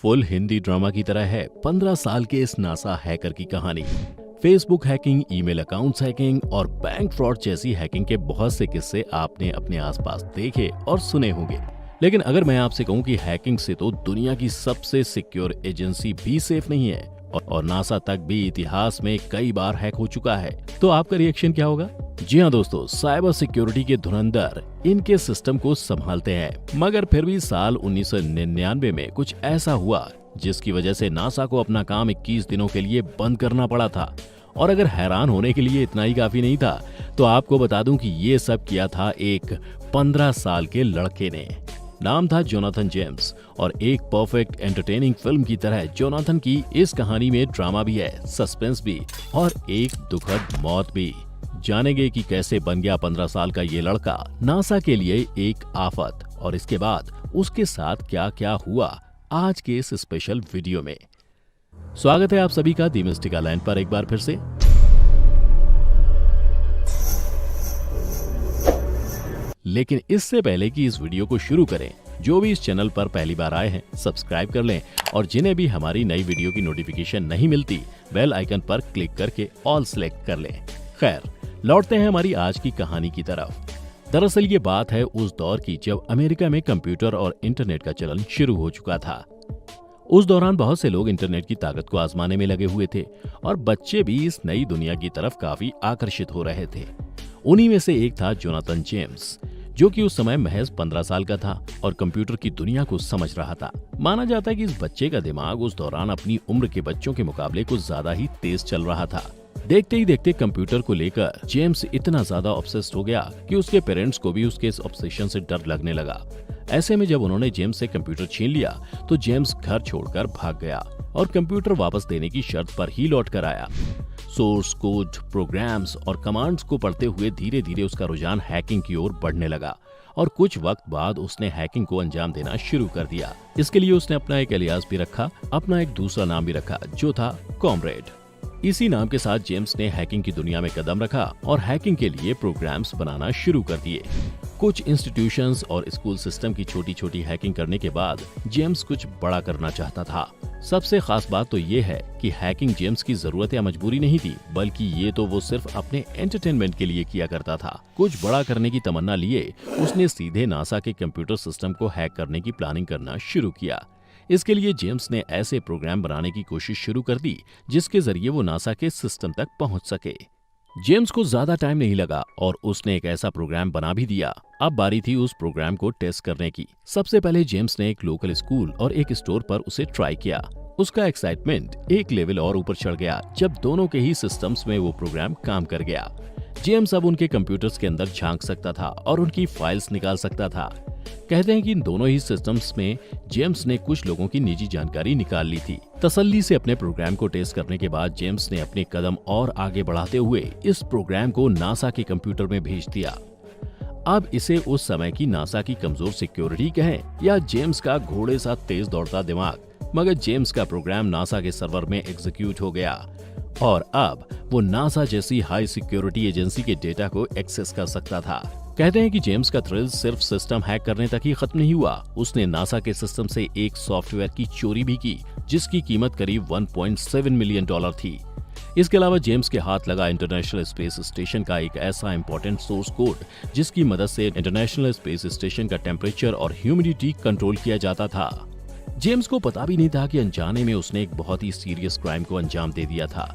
Full Hindi drama की तरह है 15 साल के इस नासा हैकर की कहानी। Facebook hacking, email accounts hacking और बैंक फ्रॉड जैसी हैकिंग के बहुत से किस्से आपने अपने आसपास देखे और सुने होंगे। लेकिन अगर मैं आपसे कहूं कि हैकिंग से तो दुनिया की सबसे सिक्योर एजेंसी भी सेफ नहीं है और नासा तक भी इतिहास में कई बार हैक हो चुका है, तो आपका रिएक्शन क्या होगा? जी हाँ दोस्तों, साइबर सिक्योरिटी के धुरंधर इनके सिस्टम को संभालते हैं, मगर फिर भी साल 1999 में कुछ ऐसा हुआ जिसकी वजह से नासा को अपना काम 21 दिनों के लिए बंद करना पड़ा था। और अगर हैरान होने के लिए इतना ही काफी नहीं था, तो आपको बता दूं कि ये सब किया था एक 15 साल के लड़के ने। नाम था जोनाथन जेम्स और एक परफेक्ट एंटरटेनिंग फिल्म की तरह जोनाथन की इस कहानी में ड्रामा भी है, सस्पेंस भी और एक दुखद मौत भी। जानेंगे कि कैसे बन गया 15 साल का ये लड़का नासा के लिए एक आफत, और इसके बाद उसके साथ क्या क्या हुआ आज के इस स्पेशल वीडियो में। स्वागत है आप सभी का दी मिस्टिका लैंड पर एक बार फिर से। लेकिन इससे पहले कि इस वीडियो को शुरू करें, जो भी इस चैनल पर पहली बार आए हैं सब्सक्राइब कर लें, और जिन्हें भी हमारी नई वीडियो की नोटिफिकेशन नहीं मिलती, बेल आइकन पर क्लिक करके ऑल सेलेक्ट कर लें। खैर, लौटते हैं हमारी आज की कहानी की तरफ। दरअसल ये बात है उस दौर की जब अमेरिका में कंप्यूटर और इंटरनेट का चलन शुरू हो चुका था। उस दौरान बहुत से लोग इंटरनेट की ताकत को आजमाने में लगे हुए थे और बच्चे भी इस नई दुनिया की तरफ काफी आकर्षित हो रहे थे। उन्हीं में से एक था जोनाथन जेम्स, जो कि उस समय महज 15 साल का था और कंप्यूटर की दुनिया को समझ रहा था। माना जाता है कि इस बच्चे का दिमाग उस दौरान अपनी उम्र के बच्चों के मुकाबले कुछ ज्यादा ही तेज चल रहा था। देखते ही देखते कंप्यूटर को लेकर जेम्स इतना ज्यादा ऑब्सेस्ड हो गया कि उसके पेरेंट्स को भी उसके इस ऑब्सेशन से डर लगने लगा। ऐसे में जब उन्होंने जेम्स से कंप्यूटर छीन लिया तो जेम्स घर छोड़कर भाग गया और कंप्यूटर वापस देने की शर्त पर ही लौट कर आया। सोर्स कोड, प्रोग्राम्स और कमांड्स को पढ़ते हुए धीरे धीरे उसका रुझान हैकिंग की ओर बढ़ने लगा और कुछ वक्त बाद उसने हैकिंग को अंजाम देना शुरू कर दिया। इसके लिए उसने अपना एक एलियास भी रखा, अपना एक दूसरा नाम भी रखा जो था कॉमरेड। इसी नाम के साथ जेम्स ने हैकिंग की दुनिया में कदम रखा और हैकिंग के लिए प्रोग्राम्स बनाना शुरू कर दिए। कुछ इंस्टीट्यूशंस और स्कूल सिस्टम की छोटी छोटी हैकिंग करने के बाद जेम्स कुछ बड़ा करना चाहता था। सबसे खास बात तो ये है कि हैकिंग जेम्स की जरूरत या मजबूरी नहीं थी, बल्कि ये तो वो सिर्फ अपने एंटरटेनमेंट के लिए किया करता था। कुछ बड़ा करने की तमन्ना लिए उसने सीधे नासा के कंप्यूटर सिस्टम को हैक करने की प्लानिंग करना शुरू किया। इसके लिए जेम्स ने ऐसे प्रोग्राम बनाने की कोशिश शुरू कर दी जिसके जरिए वो नासा के सिस्टम तक पहुंच सके। जेम्स को ज्यादा टाइम नहीं लगा और उसने एक ऐसा प्रोग्राम बना भी दिया। अब बारी थी उस प्रोग्राम को टेस्ट करने की। सबसे पहले जेम्स ने एक लोकल स्कूल और एक स्टोर पर उसे ट्राई किया। उसका एक्साइटमेंट एक लेवल और ऊपर चढ़ गया जब दोनों के ही सिस्टम्स में वो प्रोग्राम काम कर गया। जेम्स अब उनके कंप्यूटर्स के अंदर झांक सकता था और उनकी फाइल्स निकाल सकता था। कहते हैं कि इन दोनों ही सिस्टम्स में जेम्स ने कुछ लोगों की निजी जानकारी निकाल ली थी। तसल्ली से अपने प्रोग्राम को टेस्ट करने के बाद जेम्स ने अपने कदम और आगे बढ़ाते हुए इस प्रोग्राम को नासा के कंप्यूटर में भेज दिया। अब इसे उस समय की नासा की कमजोर सिक्योरिटी कहें या जेम्स का घोड़े सा तेज दौड़ता दिमाग, मगर जेम्स का प्रोग्राम नासा के सर्वर में एग्जीक्यूट हो गया और अब वो नासा जैसी हाई सिक्योरिटी एजेंसी के डेटा को एक्सेस कर सकता था। कहते हैं कि जेम्स का थ्रिल सिर्फ सिस्टम हैक करने तक ही खत्म नहीं हुआ, उसने नासा के सिस्टम से एक सॉफ्टवेयर की चोरी भी की जिसकी कीमत करीब 1.7 मिलियन डॉलर थी। इसके अलावा जेम्स के हाथ लगा इंटरनेशनल स्पेस स्टेशन का एक ऐसा इंपॉर्टेंट सोर्स कोड जिसकी मदद से इंटरनेशनल स्पेस स्टेशन का टेम्परेचर और ह्यूमिडिटी कंट्रोल किया जाता था। जेम्स को पता भी नहीं था कि अनजाने में उसने एक बहुत ही सीरियस क्राइम को अंजाम दे दिया था।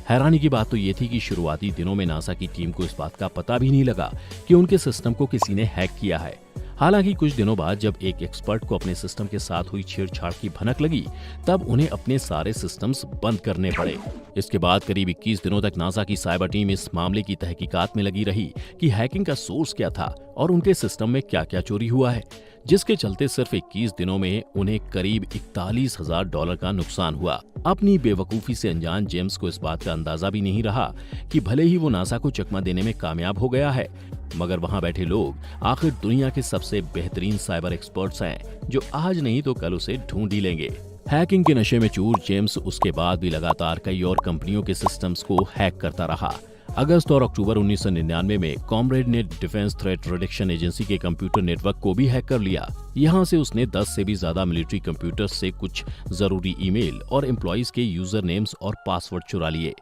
हैरानी की बात तो ये थी कि शुरुआती दिनों में नासा की टीम को इस बात का पता भी नहीं लगा कि उनके सिस्टम को किसी ने हैक किया है। हालांकि कुछ दिनों बाद जब एक एक्सपर्ट को अपने सिस्टम के साथ हुई छेड़छाड़ की भनक लगी, तब उन्हें अपने सारे सिस्टम्स बंद करने पड़े। इसके बाद करीब 21 दिनों तक नासा की साइबर टीम इस मामले की तहकीकात में लगी रही कि हैकिंग का सोर्स क्या था और उनके सिस्टम में क्या क्या चोरी हुआ है, जिसके चलते सिर्फ 21 दिनों में उन्हें करीब $41,000 का नुकसान हुआ। अपनी बेवकूफी से अनजान जेम्स को इस बात का अंदाजा भी नहीं रहा कि भले ही वो नासा को चकमा देने में कामयाब हो गया है, मगर वहां बैठे लोग आखिर दुनिया के सबसे बेहतरीन साइबर एक्सपर्ट्स हैं जो आज नहीं तो कल उसे ढूंढ ही लेंगे। हैकिंग के नशे में चूर जेम्स उसके बाद भी लगातार कई और कंपनियों के सिस्टम्स को हैक करता रहा। अगस्त और अक्टूबर 1999 में कॉमरेड ने डिफेंस थ्रेट रिडक्शन एजेंसी के कंप्यूटर नेटवर्क को भी हैक कर लिया। यहां से उसने 10 से भी ज्यादा मिलिट्री कंप्यूटर्स से कुछ जरूरी ईमेल और एम्प्लॉइज के यूजर नेम्स और पासवर्ड चुरा लिए।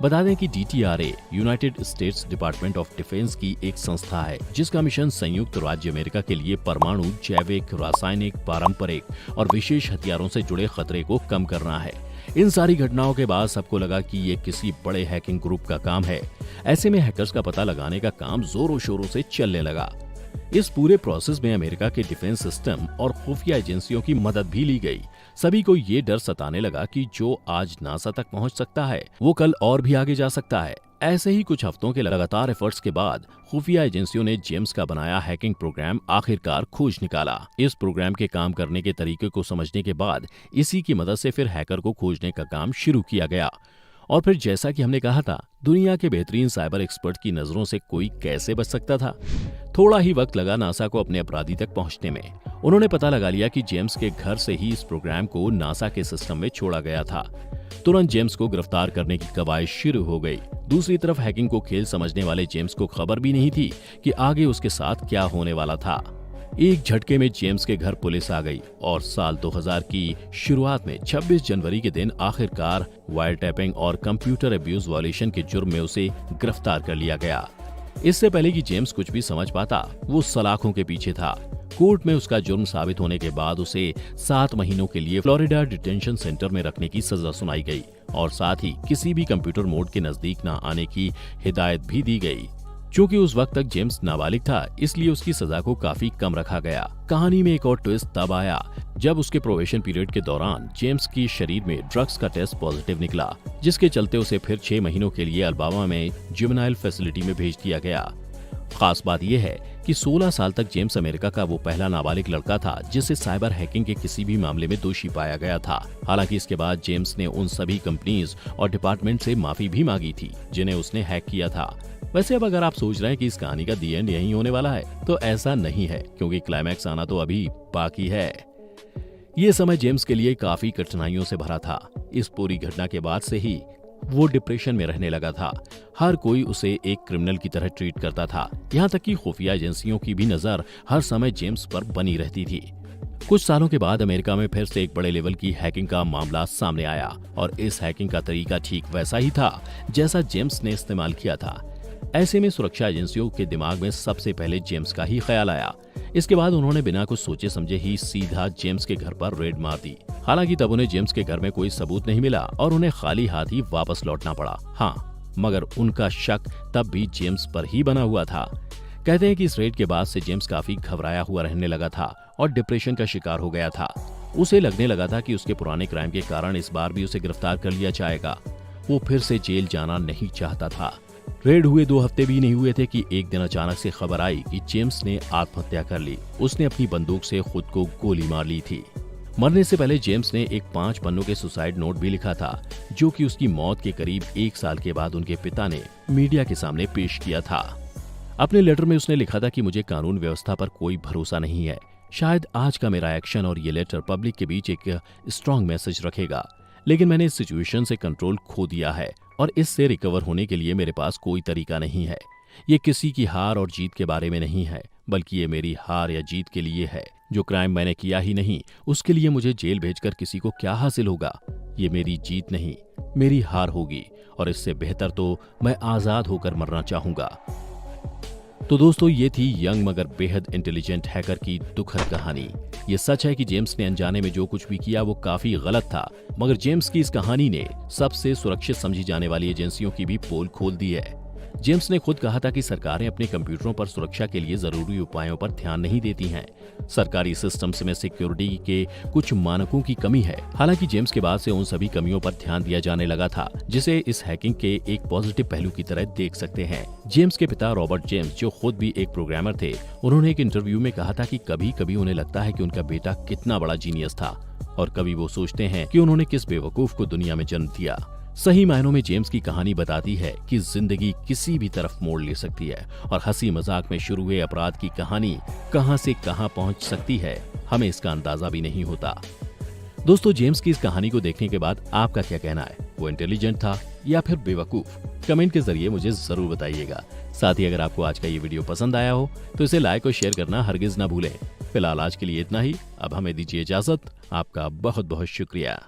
बता दें कि DTRA United states department of defence की एक संस्था है जिसका मिशन संयुक्त राज्य अमेरिका के लिए परमाणु, जैविक, रासायनिक, पारंपरिक और विशेष हथियारों से जुड़े खतरे को कम करना है। इन सारी घटनाओं के बाद सबको लगा कि ये किसी बड़े हैकिंग ग्रुप का काम है। ऐसे में हैकर्स का पता लगाने का काम जोरों शोरों से चलने लगा। इस पूरे प्रोसेस में अमेरिका के डिफेंस सिस्टम और खुफिया एजेंसियों की मदद भी ली गई। सभी को ये डर सताने लगा कि जो आज नासा तक पहुंच सकता है वो कल और भी आगे जा सकता है। ऐसे ही कुछ हफ्तों के लगातार एफर्ट्स के बाद खुफिया एजेंसियों ने जेम्स का बनाया हैकिंग प्रोग्राम आखिरकार खोज निकाला। इस प्रोग्राम के काम करने के तरीके को समझने के बाद इसी की मदद से फिर हैकर को खोजने का काम शुरू किया गया। और फिर जैसा कि हमने कहा था, दुनिया के बेहतरीन साइबर एक्सपर्ट की नजरों से कोई कैसे बच सकता था। थोड़ा ही वक्त लगा नासा को अपने अपराधी तक पहुंचने में। उन्होंने पता लगा लिया कि जेम्स के घर से ही इस प्रोग्राम को नासा के सिस्टम में छोड़ा गया था। तुरंत जेम्स को गिरफ्तार करने की कवायद शुरू हो गई। दूसरी तरफ हैकिंग को खेल समझने वाले जेम्स को खबर भी नहीं थी कि आगे उसके साथ क्या होने वाला था। एक झटके में जेम्स के घर पुलिस आ गई और साल 2000 की शुरुआत में 26 जनवरी के दिन आखिरकार वायर टैपिंग और कंप्यूटर अब्यूज वायलेशन के जुर्म में उसे गिरफ्तार कर लिया गया। इससे पहले कि जेम्स कुछ भी समझ पाता, वो सलाखों के पीछे था। कोर्ट में उसका जुर्म साबित होने के बाद उसे 7 महीनों के लिए फ्लोरिडा डिटेंशन सेंटर में रखने की सजा सुनाई गई और साथ ही किसी भी कंप्यूटर मोड के नजदीक न आने की हिदायत भी दी गई। क्योंकि उस वक्त तक जेम्स नाबालिग था, इसलिए उसकी सजा को काफी कम रखा गया। कहानी में एक और ट्विस्ट तब आया जब उसके प्रोबेशन पीरियड के दौरान जेम्स की शरीर में ड्रग्स का टेस्ट पॉजिटिव निकला, जिसके चलते उसे फिर 6 महीनों के लिए अल्बामा में जुवेनाइल फैसिलिटी में भेज दिया गया। खास बात यह है कि 16 साल तक जेम्स अमेरिका का वो पहला नाबालिग लड़का था जिसे साइबर हैकिंग के किसी भी मामले में दोषी पाया गया था। हालांकि इसके बाद जेम्स ने उन सभी कंपनीज और डिपार्टमेंट से माफी भी मांगी थी जिन्हें उसने हैक किया था। वैसे अब अगर आप सोच रहे हैं कि इस कहानी का दी एंड यहीं होने वाला है, तो ऐसा नहीं है, क्योंकि क्लाइमैक्स आना तो अभी बाकी है। ये समय जेम्स के लिए काफी कठिनाइयों से भरा था। इस पूरी घटना के बाद से ही वो डिप्रेशन में रहने लगा था। हर कोई उसे एक क्रिमिनल की तरह ट्रीट करता था। यहाँ तक कि खुफिया एजेंसियों की भी नजर हर समय जेम्स पर बनी रहती थी। कुछ सालों के बाद अमेरिका में फिर से एक बड़े लेवल की हैकिंग का मामला सामने आया और इस हैकिंग का तरीका ठीक वैसा ही था जैसा जेम्स ने इस्तेमाल किया था। ऐसे में सुरक्षा एजेंसियों के दिमाग में सबसे पहले जेम्स का ही ख्याल आया। इसके बाद उन्होंने बिना कुछ सोचे समझे ही सीधा जेम्स के घर पर रेड मार दी। हालांकि तब उन्हें जेम्स के घर में कोई सबूत नहीं मिला और उन्हें खाली हाथ ही वापस लौटना पड़ा। हाँ, मगर उनका शक तब भी जेम्स पर ही बना हुआ था। कहते हैं कि इस रेड के बाद से जेम्स काफी घबराया हुआ रहने लगा था और डिप्रेशन का शिकार हो गया था। उसे लगने लगा था कि उसके पुराने क्राइम के कारण इस बार भी उसे गिरफ्तार कर लिया जाएगा। वो फिर से जेल जाना नहीं चाहता था। रेड हुए 2 हफ्ते भी नहीं हुए थे कि एक दिन अचानक से खबर आई कि जेम्स ने आत्महत्या कर ली। उसने अपनी बंदूक से खुद को गोली मार ली थी। मरने से पहले जेम्स ने एक 5 पन्नों के सुसाइड नोट भी लिखा था, जो कि उसकी मौत के करीब 1 साल के बाद उनके पिता ने मीडिया के सामने पेश किया था। अपने लेटर में उसने लिखा था कि मुझे कानून व्यवस्था पर कोई भरोसा नहीं है। शायद आज का मेरा एक्शन और ये लेटर पब्लिक के बीच एक स्ट्रॉन्ग मैसेज रखेगा, लेकिन मैंने इस सिचुएशन से कंट्रोल खो दिया है और इससे रिकवर होने के लिए मेरे पास कोई तरीका नहीं है। ये किसी की हार और जीत के बारे में नहीं है, बल्कि ये मेरी हार या जीत के लिए है। जो क्राइम मैंने किया ही नहीं, उसके लिए मुझे जेल भेजकर किसी को क्या हासिल होगा। ये मेरी जीत नहीं, मेरी हार होगी और इससे बेहतर तो मैं आजाद होकर मरना चाहूंगा। तो दोस्तों, ये थी यंग मगर बेहद इंटेलिजेंट हैकर की दुखद कहानी। ये सच है कि जेम्स ने अनजाने में जो कुछ भी किया वो काफी गलत था, मगर जेम्स की इस कहानी ने सबसे सुरक्षित समझी जाने वाली एजेंसियों की भी पोल खोल दी है। जेम्स ने खुद कहा था कि सरकारें अपने कंप्यूटरों पर सुरक्षा के लिए जरूरी उपायों पर ध्यान नहीं देती हैं। सरकारी सिस्टम्स में सिक्योरिटी के कुछ मानकों की कमी है। हालांकि जेम्स के बाद से उन सभी कमियों पर ध्यान दिया जाने लगा था, जिसे इस हैकिंग के एक पॉजिटिव पहलू की तरह देख सकते हैं। जेम्स के पिता रॉबर्ट जेम्स, जो खुद भी एक प्रोग्रामर थे, उन्होंने एक इंटरव्यू में कहा था कि कभी कभी उन्हें लगता है कि उनका बेटा कितना बड़ा जीनियस था और कभी वो सोचते हैं कि उन्होंने किस बेवकूफ को दुनिया में जन्म दिया। सही मायनों में जेम्स की कहानी बताती है कि जिंदगी किसी भी तरफ मोड़ ले सकती है और हंसी मजाक में शुरू हुए अपराध की कहानी कहां से कहां पहुंच सकती है, हमें इसका अंदाजा भी नहीं होता। दोस्तों, जेम्स की इस कहानी को देखने के बाद आपका क्या कहना है? वो इंटेलिजेंट था या फिर बेवकूफ? कमेंट के जरिए मुझे जरूर बताइएगा। साथ ही अगर आपको आज का ये वीडियो पसंद आया हो तो इसे लाइक और शेयर करना हरगिज ना भूलें। फिलहाल आज के लिए इतना ही। अब हमें दीजिए इजाजत। आपका बहुत बहुत शुक्रिया।